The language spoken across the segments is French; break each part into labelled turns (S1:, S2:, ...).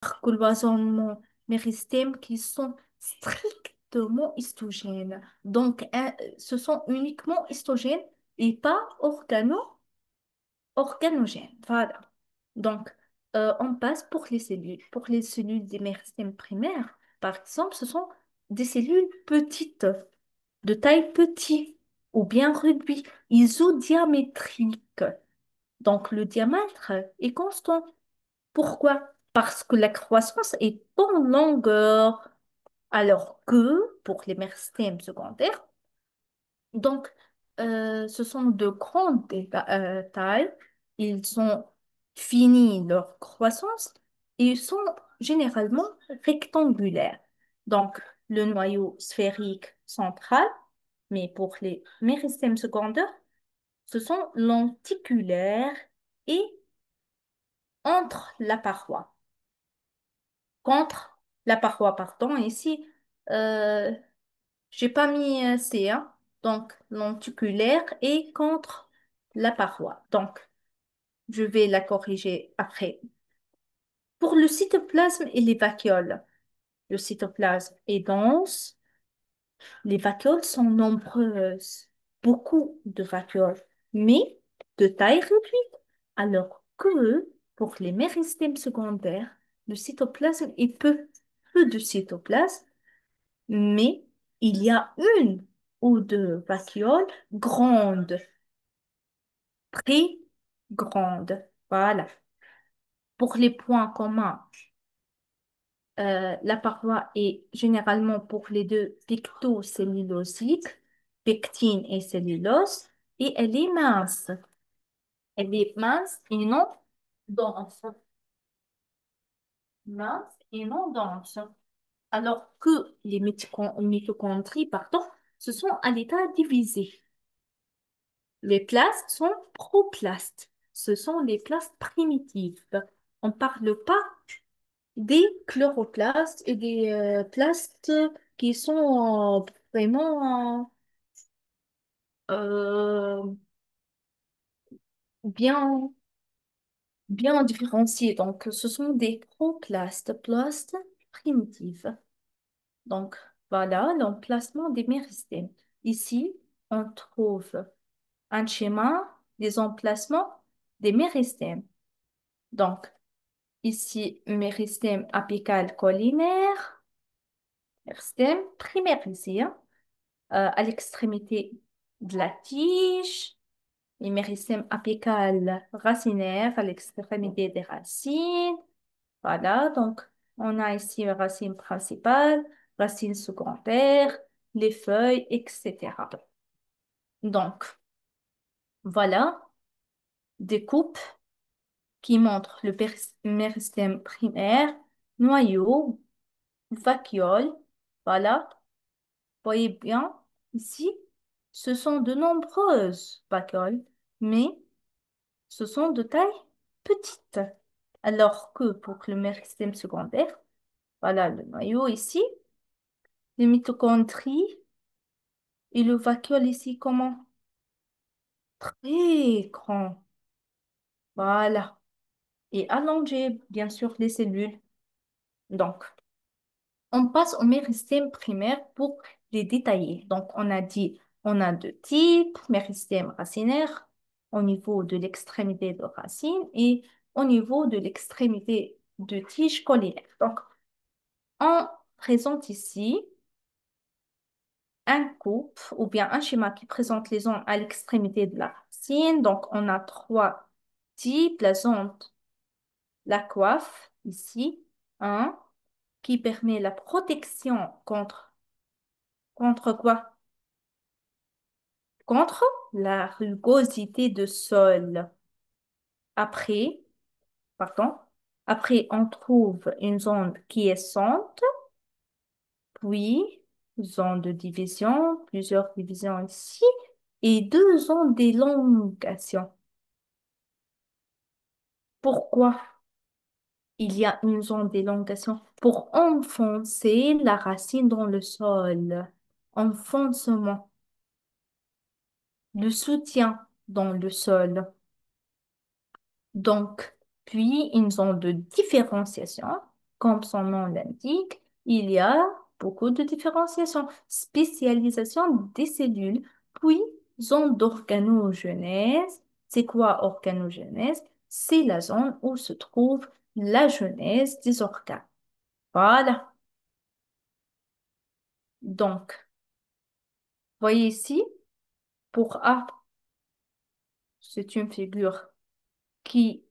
S1: cloisonnement méristème qui sont strictement histogènes. Donc, ce sont uniquement histogènes et pas organogènes. Voilà. Donc, on passe pour les cellules. Pour les cellules des méristèmes primaires, par exemple, ce sont des cellules petites, de taille petite ou bien réduite, isodiamétriques. Donc, le diamètre est constant. Pourquoi? Parce que la croissance est en longueur, alors que pour les méristèmes secondaires, donc ce sont de grandes tailles, ils ont fini leur croissance et ils sont généralement rectangulaires. Donc le noyau sphérique central, mais pour les méristèmes secondaires, ce sont lenticulaires et entre la paroi. Contre la paroi, pardon. Ici, euh, j'ai pas mis C, hein. Donc, lenticulaire et contre la paroi. Donc, je vais la corriger après. Pour le cytoplasme et les vacuoles, le cytoplasme est dense, les vacuoles sont nombreuses, beaucoup de vacuoles, mais de taille réduite. Alors que pour les méristèmes secondaires, le cytoplasme est peu de cytoplasme, mais il y a une ou deux vacuoles grandes, très grandes. Voilà. Pour les points communs, la paroi est généralement pour les deux pectocellulosiques, pectine et cellulose, et elle est mince. Elle est mince et non dense. Mince et non dense. Alors que les mitochondries, pardon, ce sont à l'état divisé. Les plastes sont proplastes. Ce sont les plastes primitifs. On ne parle pas des chloroplastes et des plastes qui sont vraiment euh, bien, bien différenciés. Donc, ce sont des proplastes, plastes primitifs. Donc, voilà l'emplacement des méristèmes. Ici, on trouve un schéma des emplacements des méristèmes. Donc, ici, méristème apical collinaire, méristème primaire ici, hein, à l'extrémité de la tige, et méristème apical racinaire à l'extrémité des racines. Voilà, donc on a ici une racine principale, racine secondaire, les feuilles, etc. Donc, voilà des coupes qui montrent le méristème primaire, noyau, vacuole. Voilà, voyez bien, ici, ce sont de nombreuses vacuoles, mais ce sont de taille petite. Alors que pour le méristème secondaire, voilà le noyau ici, les mitochondries et le vacuole ici, comment? Très grand. Voilà. Et allongé, bien sûr, les cellules. Donc, on passe au méristème primaire pour les détailler. Donc, on a dit, on a deux types, méristème racinaire au niveau de l'extrémité de racine et au niveau de l'extrémité de tige collinaire. Donc, on présente ici un coupe ou bien un schéma qui présente les ondes à l'extrémité de la racine. Donc, on a trois types, la zone, la coiffe ici, un qui permet la protection contre quoi? Contre la rugosité de sol. Après, pardon, après, on trouve une zone qui est quiescente, puis zone de division, plusieurs divisions ici, et deux zones d'élongation. Pourquoi il y a une zone d'élongation? Pour enfoncer la racine dans le sol. Enfoncement. Le soutien dans le sol. Donc, puis une zone de différenciation. Comme son nom l'indique, il y a beaucoup de différenciation, spécialisation des cellules, puis zone d'organogenèse. C'est quoi organogenèse? C'est la zone où se trouve la genèse des organes. Voilà. Donc, voyez ici, pour A, c'est une figure qui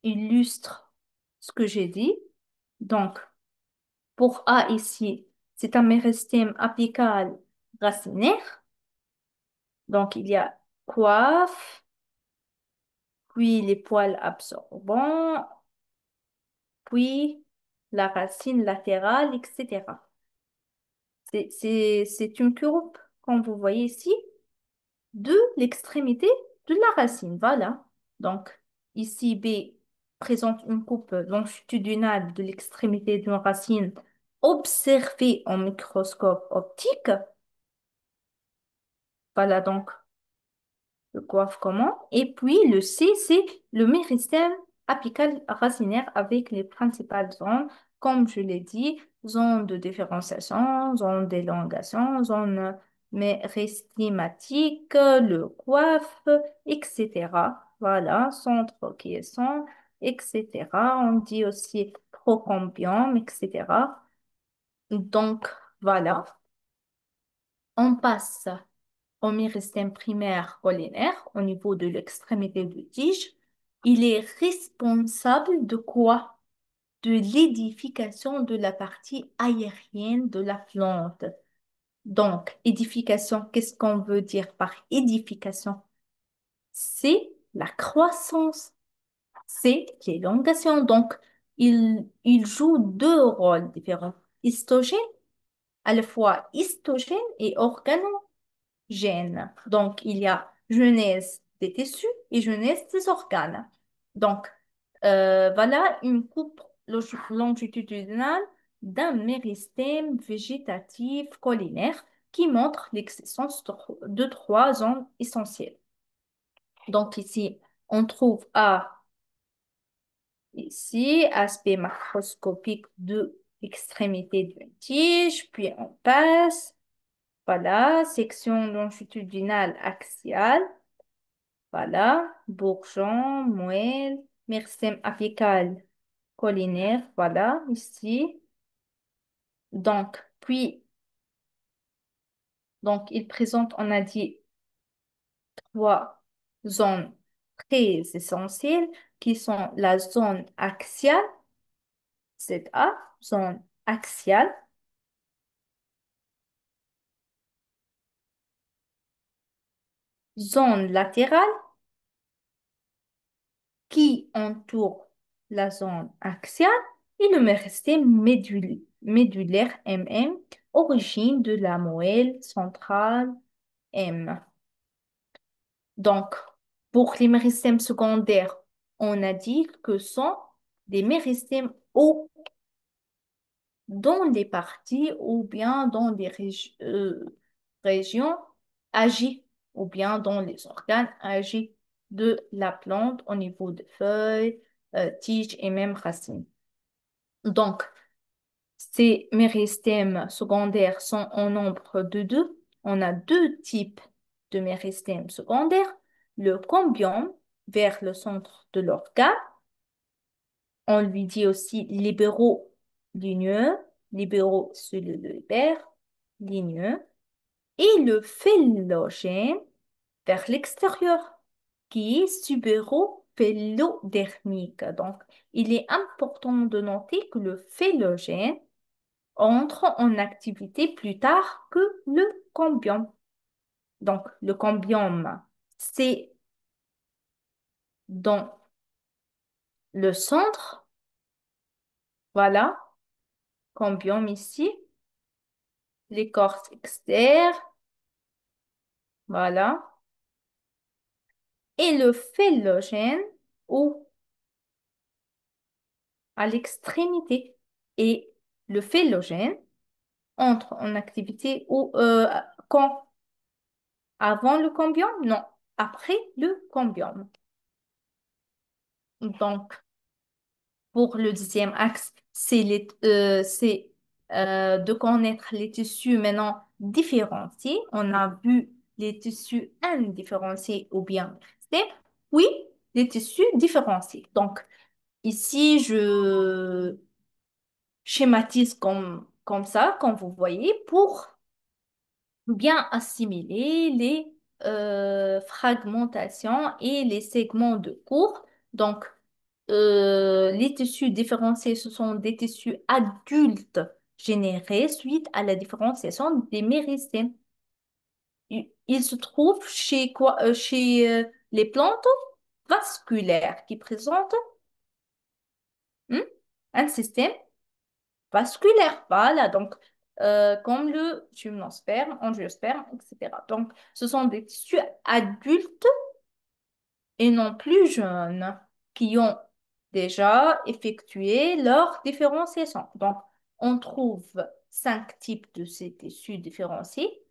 S1: illustre ce que j'ai dit. Donc, pour A ici, c'est un méristème apical racinaire. Donc, il y a coiffe, puis les poils absorbants, puis la racine latérale, etc. C'est une courbe, comme vous voyez ici, de l'extrémité de la racine. Voilà. Donc, ici, B présente une coupe longitudinale de l'extrémité d'une racine observée en microscope optique. Voilà donc le coiffe comment. Et puis, le C, c'est le méristème apical racinaire avec les principales zones, comme je l'ai dit, zone de différenciation, zone d'élongation, zone méristymatique, le coiffe, etc. Voilà, centre quiescent, etc. On dit aussi procombium, etc. Donc, voilà, on passe au méristème primaire collinaire au niveau de l'extrémité de tige. Il est responsable de quoi? De l'édification de la partie aérienne de la plante. Donc, édification, qu'est-ce qu'on veut dire par édification? C'est la croissance, c'est l'élongation. Donc, il joue deux rôles différents. Histogène, à la fois histogène et organogène. Donc, il y a genèse des tissus et genèse des organes. Donc, voilà une coupe longitudinale d'un méristème végétatif collinaire qui montre l'existence de trois zones essentielles. Donc, ici, on trouve ici, aspect macroscopique de l'extrémité d'une tige, puis on passe. Voilà, section longitudinale axiale. Voilà, bourgeon, moelle, méristème apical collinaire. Voilà, ici. Donc, il présente, on a dit, trois zones très essentielles qui sont la zone axiale, c'est A, zone axiale, zone latérale, qui entoure la zone axiale et le méristème médulaire MM, origine de la moelle centrale M. Donc, pour les méristèmes secondaires, on a dit que sont des méristèmes hauts dans les parties ou bien dans les régions agies ou bien dans les organes agis de la plante au niveau des feuilles, tiges et même racines. Donc, ces méristèmes secondaires sont en nombre de deux. On a deux types de méristèmes secondaires. Le cambium vers le centre de l'organe. On lui dit aussi libéraux ligneux, libéraux cellulaires, ligneux. Et le phylogène vers l'extérieur, qui est subéro-phélodermique. Donc, il est important de noter que le phylogène entre en activité plus tard que le cambium. Donc, le cambium, c'est dans le centre, voilà, cambium ici, l'écorce externe, voilà, et le phylogène ou à l'extrémité. Et le phylogène entre en activité ou quand? Avant le cambium? Non, après le cambium. Donc, pour le deuxième axe, c'est de connaître les tissus maintenant différenciés. On a vu les tissus indifférenciés ou bien mixtes. Oui, les tissus différenciés. Donc, ici, je schématise comme ça, comme vous voyez, pour bien assimiler les fragmentations et les segments de cours. Donc, les tissus différenciés, ce sont des tissus adultes générés suite à la différenciation des méristèmes. Ils se trouvent chez quoi? Chez les plantes vasculaires qui présentent hmm, un système vasculaire. Voilà, donc comme le gymnosperme, angiosperme, etc. Donc, ce sont des tissus adultes et non plus jeunes qui ont déjà effectué leur différenciation. Donc, on trouve 5 types de ces tissus différenciés,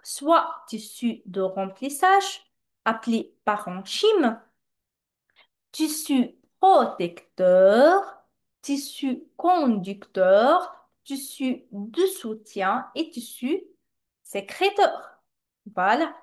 S1: soit tissus de remplissage, appelés parenchyme, tissu protecteur, tissu conducteur, tissu de soutien et tissu sécréteur. Voilà.